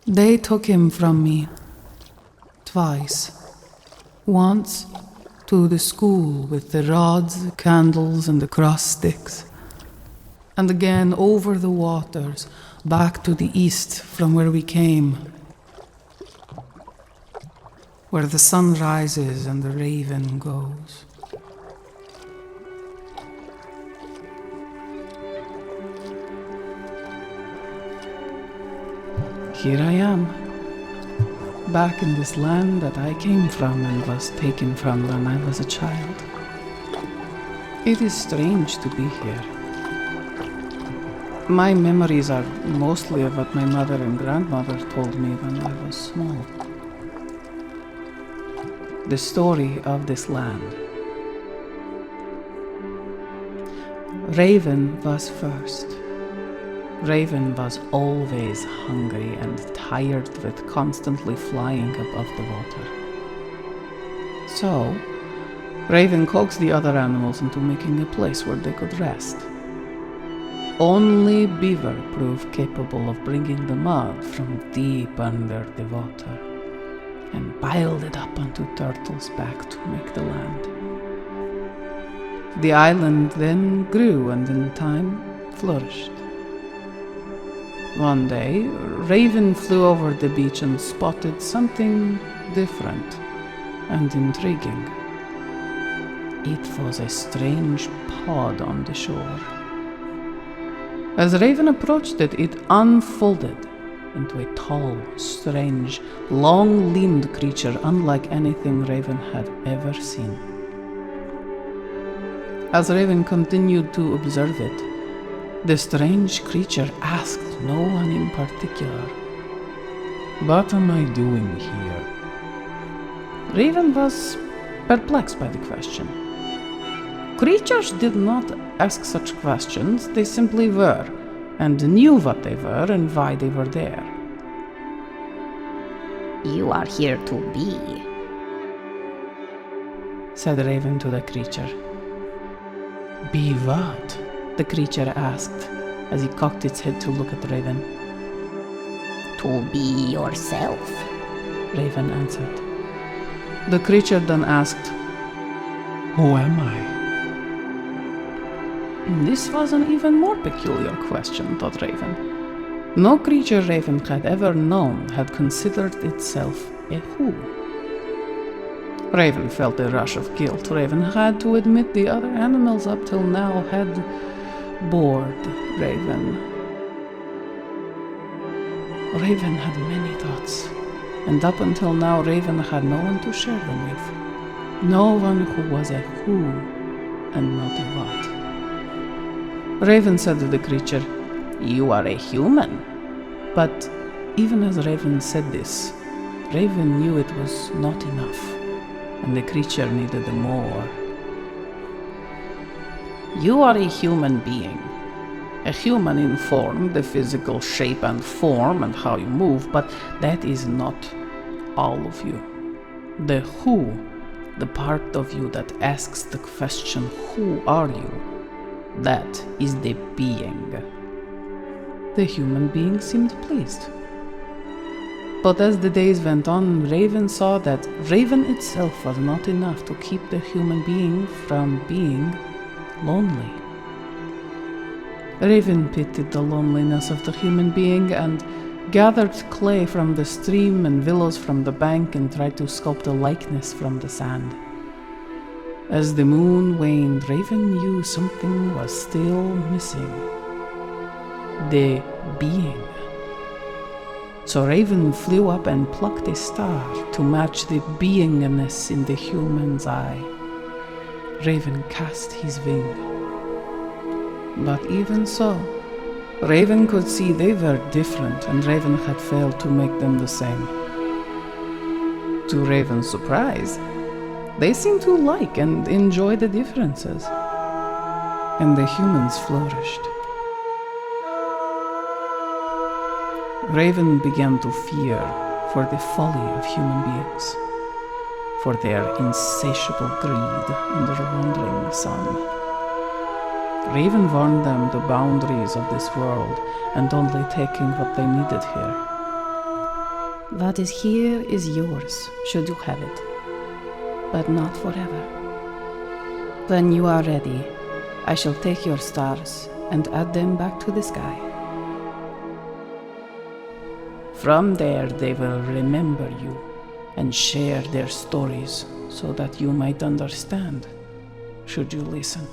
They took him from me. Twice. Once to the school with the rods, candles, and the cross sticks. And again over the waters, back to the east from where we came. Where the sun rises and the raven goes. Here I am, back in this land that I came from and was taken from when I was a child. It is strange to be here. My memories are mostly of what my mother and grandmother told me when I was small. The story of this land. Raven was first. Raven was always hungry and tired with constantly flying above the water. So, Raven coaxed the other animals into making a place where they could rest. Only Beaver proved capable of bringing the mud from deep under the water and piled it up onto Turtle's back to make the land. The island then grew and in time flourished. One day, Raven flew over the beach and spotted something different and intriguing. It was a strange pod on the shore. As Raven approached it, it unfolded into a tall, strange, long-limbed creature unlike anything Raven had ever seen. As Raven continued to observe it, the strange creature asked no one in particular, "What am I doing here?" Raven was perplexed by the question. Creatures did not ask such questions, they simply were, and knew what they were and why they were there. "You are here to be," said Raven to the creature. "Be what?" the creature asked, as he cocked its head to look at Raven. "To be yourself," Raven answered. The creature then asked, "Who am I?" This was an even more peculiar question, thought Raven. No creature Raven had ever known had considered itself a who. Raven felt a rush of guilt. Raven had to admit the other animals up till now had bored Raven. Raven had many thoughts, and up until now Raven had no one to share them with. No one who was a who and not a what. Raven said to the creature, "You are a human." But even as Raven said this, Raven knew it was not enough, and the creature needed more. "You are a human being. A human in form, the physical shape and form and how you move, but that is not all of you. The who, the part of you that asks the question, who are you? That is the being." The human being seemed pleased. But as the days went on, Raven saw that Raven itself was not enough to keep the human being from being lonely. Raven pitied the loneliness of the human being and gathered clay from the stream and willows from the bank and tried to sculpt a likeness from the sand. As the moon waned, Raven knew something was still missing. The being. So Raven flew up and plucked a star to match the beingness in the human's eye. Raven cast his wing. But even so, Raven could see they were different, and Raven had failed to make them the same. To Raven's surprise, they seemed to like and enjoy the differences, and the humans flourished. Raven began to fear for the folly of human beings, for their insatiable greed under a wandering sun. Raven warned them the boundaries of this world and only taking what they needed here. What is here is yours, should you have it, but not forever. When you are ready, I shall take your stars and add them back to the sky. From there they will remember you and share their stories so that you might understand, should you listen.